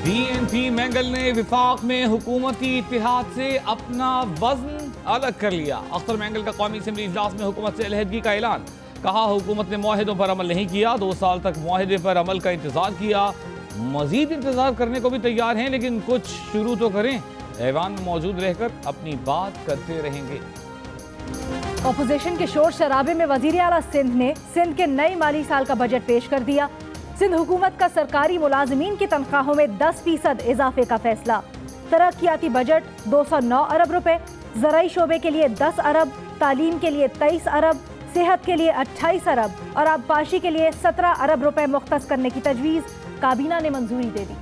BNP mangle ने विफाक में हुकूमती इत्तेहाद से अपना वजन अलग कर लिया। अख्तर मैंगल का कौमी असम्बली इजलास में हुकूमत से अलहदगी का ऐलान। कहा हुकूमत ने मुआहिदों पर अमल नहीं किया, 2 साल तक मुआहिदे पर अमल का इंतजार किया, मजीद इंतजार करने को भी तैयार हैं, लेकिन कुछ शुरू तो करें। ऐवान में मौजूद रहकर अपनी बात करते रहेंगे। अपोजिशन के शोर शराबे में वजीर आला सिंध ने सिंध के नए माली साल का बजट पेश कर दिया। सिंध हुकूमत का सरकारी मुलाजिमीन की तनख्वाहों में 10% इजाफे का फैसला। तरक्याती बजट 209 अरब रुपए, ज़राई शोबे के लिए 10 अरब, तालीम के लिए 23 अरब, सेहत के लिए 28 अरब और आबपाशी के लिए 17 अरब रुपए मुख्तस करने की तजवीज़ काबीना ने मंजूरी दे दी।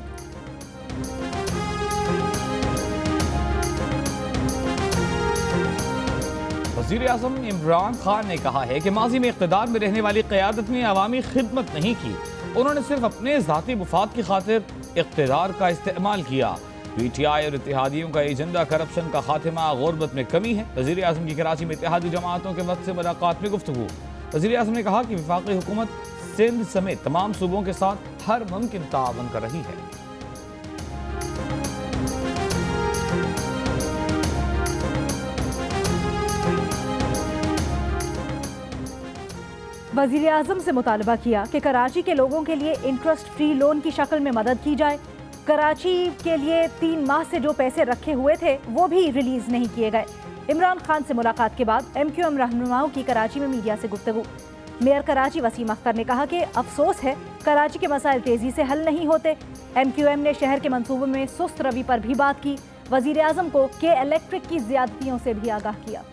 वज़ीर आज़म इमरान खान ने कहा है कि माजी में इक़्तिदार में रहने वाली क़यादत ने अवामी खिदमत नहीं की, उन्होंने सिर्फ अपने ज़ाती मुफाद की खातिर इक़्तिदार का इस्तेमाल किया। पीटीआई और इत्तेहादियों का एजेंडा करप्शन का खात्मा, गुर्बत में कमी है। वज़ीर आज़म की कराची में इत्तेहादी जमातों के वक्त से मुलाकात में गुफ्तगू। वज़ीर आज़म ने कहा कि वफाकी हुकूमत सिंध समेत तमाम सूबों के साथ हर मुमकिन ताअवुन कर रही है। वज़ीर आज़म से मुतालबा किया कि कराची के लोगों के लिए इंटरेस्ट फ्री लोन की शक्ल में मदद की जाए। कराची के लिए 3 माह से जो पैसे रखे हुए थे वो भी रिलीज नहीं किए गए। इमरान खान से मुलाकात के बाद MQM रहनुमाओं की कराची में मीडिया से गुफ्तगू। मेयर कराची वसीम अख्तर ने कहा कि अफसोस है कराची के मसाइल तेजी से हल नहीं होते। MQM ने शहर के मंसूबों में सुस्त रवि पर भी बात की। वज़ीर आज़म को के इलेक्ट्रिक की ज्यादतियों से भी आगाह किया।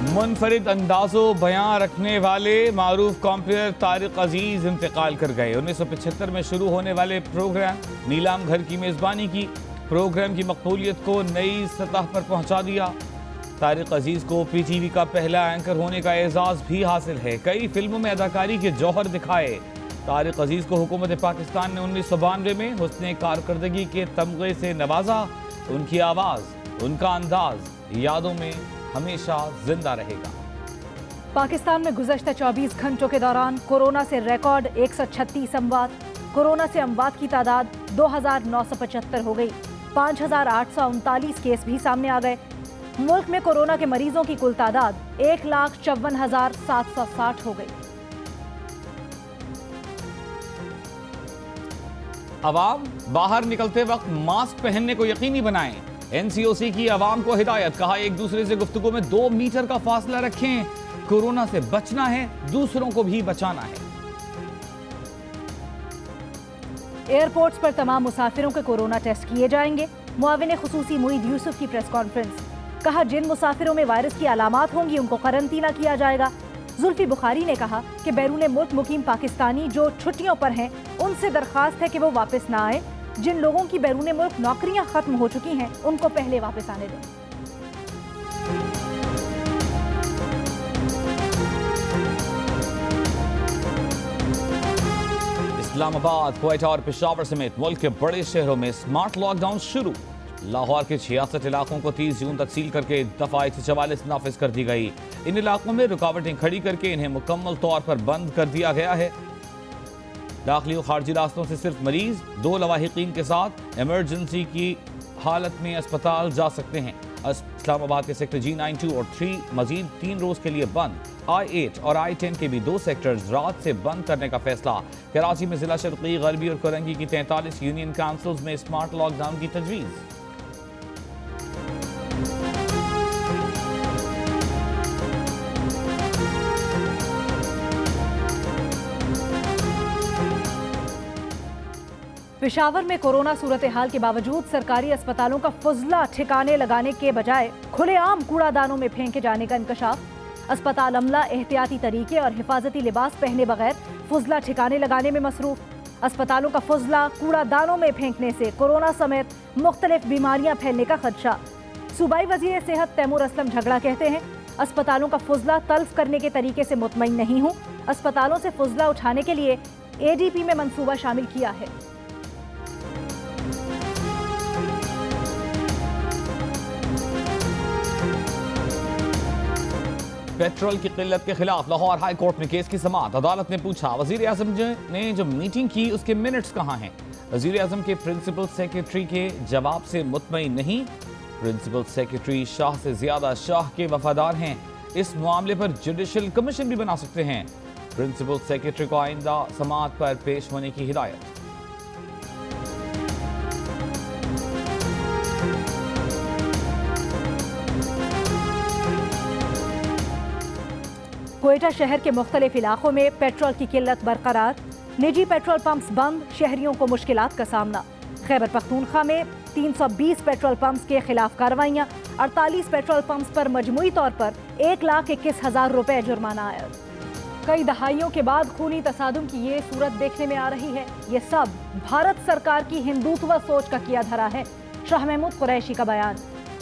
मुनफरिद अंदाज़ो बयां रखने वाले मारूफ कॉम्पियर तारिक अजीज इंतकाल कर गए। 1975 में शुरू होने वाले प्रोग्राम नीलाम घर की मेज़बानी की, प्रोग्राम की मकबूलियत को नई सतह पर पहुंचा दिया। तारिक अजीज को PTV का पहला एंकर होने का एजाज़ भी हासिल है। कई फिल्मों में अदाकारी के जौहर दिखाए। तारिक अजीज को हुकूमत पाकिस्तान ने 1992 में हुस्ने कारकर्दगी के तमगे से नवाजा। उनकी आवाज़, उनका अंदाज यादों में हमेशा जिंदा रहेगा। पाकिस्तान में गुज़श्ता 24 घंटों के दौरान कोरोना से रिकॉर्ड 136 अमवात। कोरोना से अमवात की तादाद 2975 हो गई। 5839 केस भी सामने आ गए। मुल्क में कोरोना के मरीजों की कुल तादाद 1,54,760 हो गई। अवाम बाहर निकलते वक्त मास्क पहनने को यकीनी बनाएं। NCOC की अवाम को हिदायत। कहा एक दूसरे से गुफ्तगू में 2 मीटर का फासला रखें। कोरोना से बचना है, दूसरों को भी बचाना है। एयरपोर्ट्स पर तमाम मुसाफिरों के कोरोना टेस्ट किए जाएंगे। मुआविन खुसूसी मुईद यूसुफ की प्रेस कॉन्फ्रेंस। कहा जिन मुसाफिरों में वायरस की अलामात होंगी उनको करंतना किया जाएगा। जुल्फी बुखारी ने कहा कि बैरून मुल्क मुकीम पाकिस्तानी जो छुट्टियों पर हैं उनसे दरख्वास्त है कि वो वापस ना आए। जिन लोगों की बैरून मुल्क नौकरियां खत्म हो चुकी हैं उनको पहले वापस आने दें। इस्लामाबाद, क्वेटा और पेशावर समेत मुल्क के बड़े शहरों में स्मार्ट लॉकडाउन शुरू। लाहौर के 66 इलाकों को 30 जून तक सील करके दफा 144 नाफिज कर दी गई। इन इलाकों में रुकावटें खड़ी करके इन्हें मुकम्मल तौर पर बंद कर दिया गया है। दाखिली और खारजी रास्तों से सिर्फ मरीज 2 लवाहिकीन के साथ इमरजेंसी की हालत में अस्पताल जा सकते हैं। इस्लामाबाद के सेक्टर G92 और 3 मजीद 3 रोज के लिए बंद। I8 और I10 के भी 2 सेक्टर्स रात से बंद करने का फैसला। कराची में जिला शर्की, गरबी और करंगी की 43 यूनियन काउंसिल्स में स्मार्ट लॉकडाउन की तजवीज़। पेशावर में कोरोना सूरत हाल के बावजूद सरकारी अस्पतालों का फुजला ठिकाने लगाने के बजाय खुलेआम कूड़ादानों में फेंके जाने का इंकशाफ। अस्पताल अमला एहतियाती तरीके और हिफाजती लिबास पहने बगैर फुजला ठिकाने लगाने में मसरूफ। अस्पतालों का फुजला कूड़ादानों में फेंकने से कोरोना समेत मुख्तलिफ बीमारियां फैलने का खदशा। सूबाई वजीर सेहत तैमूर असलम झगड़ा कहते हैं अस्पतालों का फुजला तल्फ करने के तरीके से मुतमईन नहीं हूँ। अस्पतालों से फुजला उठाने के लिए ADP में मंसूबा शामिल किया है। पेट्रोल की किल्लत के खिलाफ लाहौर हाई कोर्ट में केस की समाअत। अदालत ने पूछा वजीर आजम ने जो मीटिंग की उसके मिनट्स कहाँ हैं। वज़ीर आज़म के प्रिंसिपल सेक्रेटरी के जवाब से मुतमईन नहीं। प्रिंसिपल सेक्रेटरी शाह से ज्यादा शाह के वफादार हैं। इस मामले पर जुडिशल कमीशन भी बना सकते हैं। प्रिंसिपल सेक्रेटरी को आइंदा समाअत पर पेश होने की हिदायत। क्वेटा शहर के मुख्तलिफ इलाकों में पेट्रोल की किल्लत बरकरार, निजी पेट्रोल पंप्स बंद, शहरियों को मुश्किलात का सामना। खैबर पख्तूनख्वा में 320 पेट्रोल पंप्स के खिलाफ कार्रवाइयाँ, 48 पेट्रोल पंप्स पर मजमूई तौर पर 1,21,000 रुपए जुर्माना आया। कई दहाइयों के बाद खूनी तसादुम की ये सूरत देखने में आ रही है। ये सब भारत सरकार की हिंदुत्व सोच का किया धरा है। शाह महमूद कुरैशी का बयान,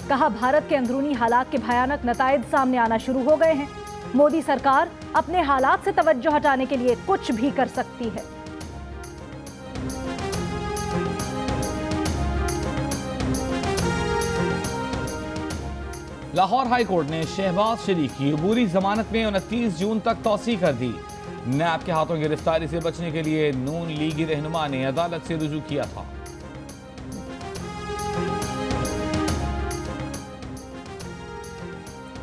कहा भारत के अंदरूनी हालात के भयानक नताइज सामने आना शुरू हो गए हैं। मोदी सरकार अपने हालात से तवज्जो हटाने के लिए कुछ भी कर सकती है। लाहौर हाई कोर्ट ने शहबाज शरीफ की अबूरी जमानत में 29 जून तक तौसीह कर दी। नैब के हाथों गिरफ्तारी से बचने के लिए नून लीगी रहनुमा ने अदालत से रुजू किया था।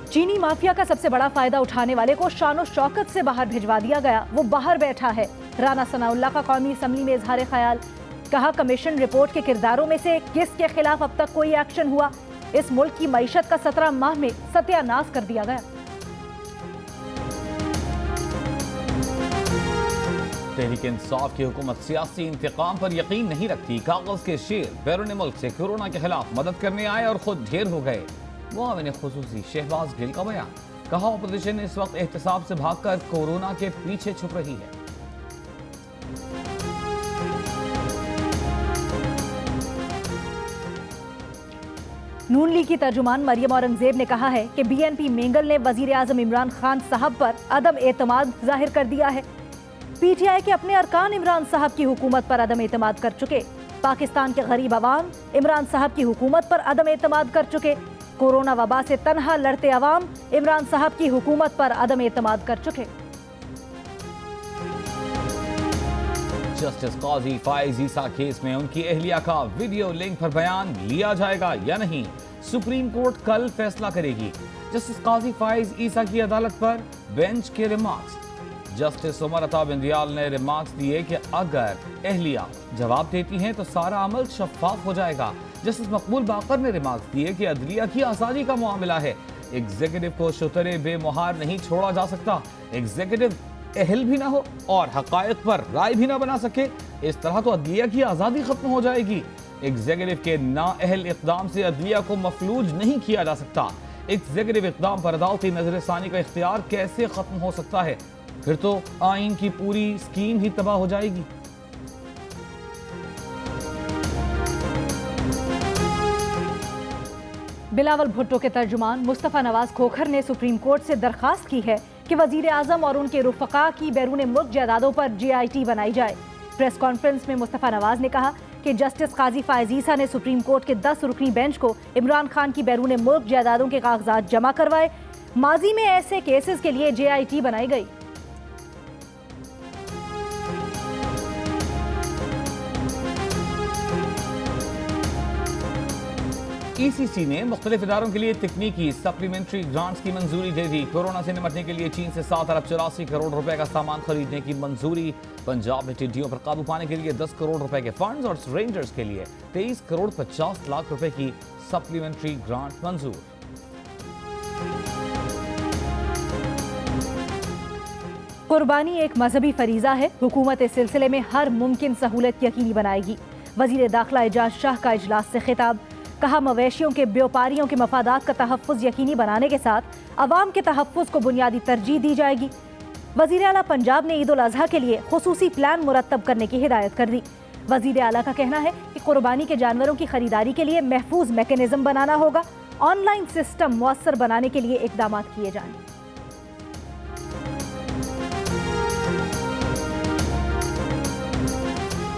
चीनी माफिया का सबसे बड़ा फायदा उठाने वाले को शानो शौकत से बाहर भिजवा दिया गया। वो बाहर बैठा है। राना सनाउल्लाह का कौमी असम्बली में इजहार ख्याल, कहा कमीशन रिपोर्ट के किरदारों में से किसके खिलाफ अब तक कोई एक्शन हुआ। इस मुल्क की मईशत का 17 माह में सत्यानाश कर दिया गया। तहरीक इंसाफ की हुकूमत सियासी इंतकाम पर यकीन नहीं रखती। कागज के शेर बैरून मुल्क से कोरोना के खिलाफ मदद करने आए और खुद ढेर हो गए। मुआविन खुसूसी शहबाज गिल का बयान, कहा अपोजिशन इस वक्त एहतसाब से भागकर कोरोना के पीछे छुप रही है। नून लीग की तर्जुमान मरियम औरंगजेब ने कहा है कि बीएनपी मेंगल ने वजीर आजम इमरान खान साहब पर अदम एतमाद जाहिर कर दिया है। पीटीआई के अपने अरकान इमरान साहब की हुकूमत पर अदम एतमाद कर चुके। पाकिस्तान के गरीब अवाम इमरान साहब की हुकूमत पर अदम एतमाद कर चुके। कोरोना वबा से तनहा लड़ते अवाम इमरान साहब की हुकूमत पर अदम एतमाद कर चुके। जस्टिस काजी फाइज ईसा केस में उनकी अहलिया का वीडियो लिंक पर बयान लिया जाएगा या नहीं, सुप्रीम कोर्ट कल फैसला करेगी। जस्टिस काजी फाइज ईसा की अदालत पर बेंच के रिमार्क्स। जस्टिस उमर अता बिंदियाल ने रिमार्क्स दिए कि अगर अहलिया जवाब देती हैं तो सारा अमल शफाफ हो जाएगा। जस्टिस मकबूल बाकर ने रिमार्क्स दिए कि अदलिया की आज़ादी का मामला है। एग्जीक्यूटिव को शुतरे बेमुहार नहीं छोड़ा जा सकता। एग्जीक्यूटिव अहल भी ना हो और हकायक पर राय भी ना बना सके, इस तरह तो अदलिया की आज़ादी खत्म हो जाएगी। एग्जीक्यूटिव के नाअहल इक़दाम से अदलिया को मफलूज नहीं किया जा सकता। एग्जीक्यूटिव इक़दाम पर अदालती नजरसानी का इख्तियार कैसे खत्म हो सकता है? फिर तो आइन की पूरी स्कीम ही तबाह हो जाएगी। बिलावल भुट्टो के तर्जुमान मुस्तफ़ा नवाज खोखर ने सुप्रीम कोर्ट से दरखास्त की है कि वजीर आजम और उनके रुफ़क़ा की बैरून मुल्क जायदादों पर GIT बनाई जाए। प्रेस कॉन्फ्रेंस में मुस्तफ़ा नवाज ने कहा कि जस्टिस काजी फाइज ईसा ने सुप्रीम कोर्ट के 10 रुकनी बेंच को इमरान खान की बैरून मुल्क जायदादों के कागजात जमा करवाए। माजी में ऐसे केसेस के लिए GIT बनाई गई। ECC ने मुख्तलिफ इदारों के लिए तकनीकी सप्लीमेंट्री ग्रांट्स की मंजूरी दे दी। कोरोना से निपटने के लिए चीन से 7 अरब 84 करोड़ रुपए का सामान खरीदने की मंजूरी। पंजाब में टिड्डियों पर काबू पाने के लिए 10 करोड़ रुपए के फंड्स और रेंजर्स के लिए 23 करोड़ 50 लाख रुपए की सप्लीमेंट्री ग्रांट मंजूर। कुर्बानी एक मजहबी फरीजा है। हुकूमत इस सिलसिले में हर मुमकिन सहूलत यकीनी बनाएगी। वजीर दाखिला एजाज शाह का इजलास से खिताब, कहा मवेशियों के व्यापारियों के मफादात का तहफ़्फ़ुज़ यकीनी बनाने के साथ अवाम के तहफ़्फ़ुज़ को बुनियादी तरजीह दी जाएगी। वज़ीर आला पंजाब ने ईद उल अज़हा के लिए खुसूसी प्लान मुरत्तब करने की हिदायत कर दी। वज़ीर आला का कहना है कि कुर्बानी के जानवरों की खरीदारी के लिए महफूज मैकेनिज्म बनाना होगा। ऑनलाइन सिस्टम मुअस्सर बनाने के लिए इक़दाम किए जाएं।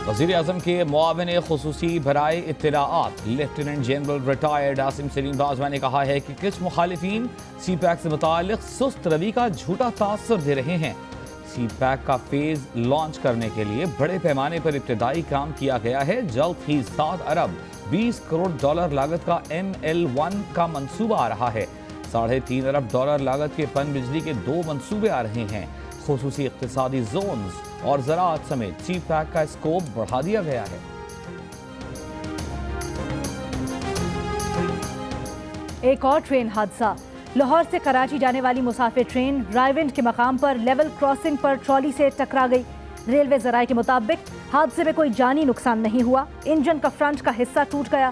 वज़ीर आज़म के मुआविन खुसूसी बराए इत्तलाआत lieutenant general retired Asim Saleem Bajwa ने कहा है कि कुछ मुखालिफिन CPAC से मुताल्लिक़ सुस्त रवि का झूठा तासुर दे रहे हैं। सी पैक का फेज लॉन्च करने के लिए बड़े पैमाने पर इब्तिदाई काम किया गया है। जल्द ही 7 अरब 20 करोड़ डॉलर लागत का ML1 का मंसूबा आ रहा है। 3.5 अरब डॉलर लागत के पन बिजली के 2 मंसूबे आ रहे हैं। खुसूसी इक्तिसादी जोन्स और ज़राअत समेत सी पैक का स्कोप बढ़ा दिया गया है। एक और ट्रेन हादसा। लाहौर से कराची जाने वाली मुसाफिर ट्रेन रायविंड के मकाम पर लेवल क्रॉसिंग पर ट्रॉली से टकरा गई। रेलवे जराये के मुताबिक हादसे में कोई जानी नुकसान नहीं हुआ। इंजन का फ्रंट का हिस्सा टूट गया।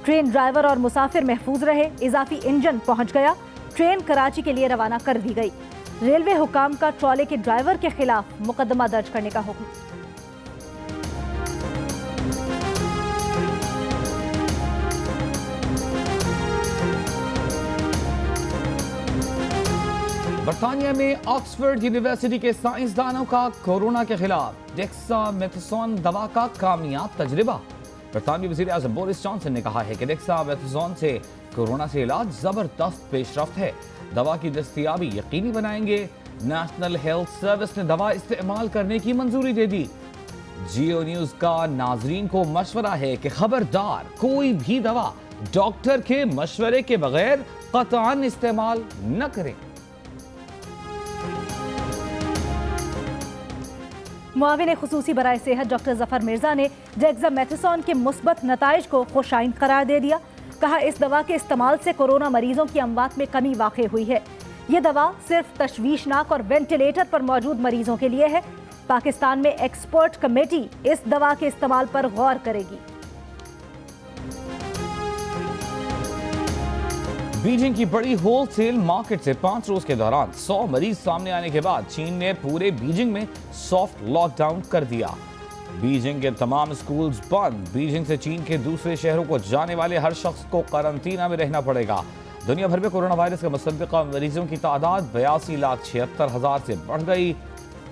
ट्रेन ड्राइवर और मुसाफिर महफूज रहे। इजाफी इंजन पहुंच गया। ट्रेन कराची के लिए रवाना कर दी गई। रेलवे हुकाम का ट्रॉले के ड्राइवर के खिलाफ मुकदमा दर्ज करने का हुक्म। बरतानिया में ऑक्सफोर्ड यूनिवर्सिटी के साइंसदानों का कोरोना के खिलाफ डेक्सामेथासोन दवा का कामयाब तजर्बा। बरतानवी वज़ीर आज़म बोरिस जॉनसन ने कहा है कि डेक्सामेथासोन से कोरोना से इलाज जबरदस्त पेशरफ्त है। दवा की दस्तयाबी यकीनी बनाएंगे। नेशनल हेल्थ सर्विस ने दवा इस्तेमाल करने की मंजूरी दे दी। जियो न्यूज का नाजरीन को मशवरा है कि खबरदार कोई भी दवा डॉक्टर के मशवरे के बगैर कतआन इस्तेमाल न करें। मुआविन खुसूसी बराए सेहत डॉक्टर जफर मिर्जा ने डेक्सामेथासोन के मुस्बत नताइज को खुशाइन करार दे दिया। कहा, इस दवा के इस्तेमाल से कोरोना मरीजों की अमवात में कमी वाक़ई हुई है। ये दवा सिर्फ तशवीशनाक और वेंटिलेटर पर मौजूद मरीजों के लिए है। पाकिस्तान में एक्सपर्ट कमेटी इस दवा के इस्तेमाल पर गौर करेगी। बीजिंग की बड़ी होलसेल मार्केट से 5 रोज के दौरान 100 मरीज सामने आने के बाद चीन ने पूरे बीजिंग में सॉफ्ट लॉकडाउन कर दिया। बीजिंग के तमाम स्कूल्स बंद। बीजिंग से चीन के दूसरे शहरों को जाने वाले हर शख्स को क्वारंटीना में रहना पड़ेगा। दुनिया भर में कोरोना वायरस के मुसद्दिक़ा मरीजों की तादाद 82,76,000 से बढ़ गई।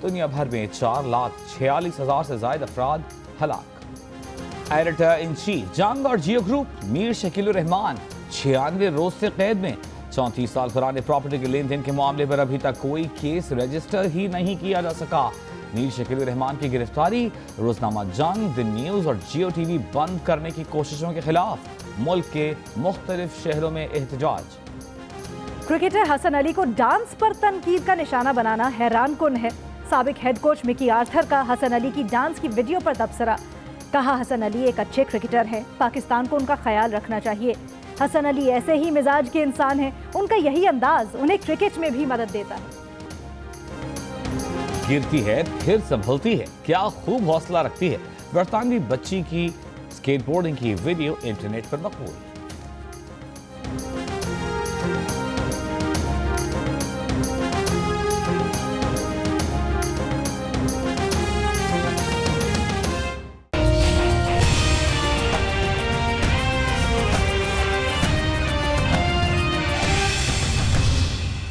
दुनिया भर में 4,46,000 से ज्यादा अफराद हलाक। एडिटर इन चीफ जंग और जियो ग्रुप मीर शकील रहमान 96 रोज से कैद में। 34 साल पुराने प्रॉपर्टी के लेन देन के मामले पर अभी तक कोई केस रजिस्टर ही नहीं किया जा सका। मीर शकील रहमान की गिरफ्तारी, रोजनामा जंग, द न्यूज और जियो टीवी बंद करने की कोशिशों के खिलाफ मुल्क के मुख्तलिफ शहरों में एहतजाज। क्रिकेटर हसन अली को डांस पर तनकीद का निशाना बनाना हैरान कुन है। साबिक हेड कोच मिकी आर्थर का हसन अली की डांस की वीडियो पर तबसरा। कहा, हसन अली एक अच्छे क्रिकेटर हैं, पाकिस्तान को उनका ख्याल रखना चाहिए। हसन अली ऐसे ही मिजाज के इंसान हैं, उनका यही अंदाज उन्हें क्रिकेट में भी मदद देता है। गिरती है फिर संभलती है, क्या खूब हौसला रखती है। बरतानवी बच्ची की स्केटबोर्डिंग की वीडियो इंटरनेट पर मकबूल।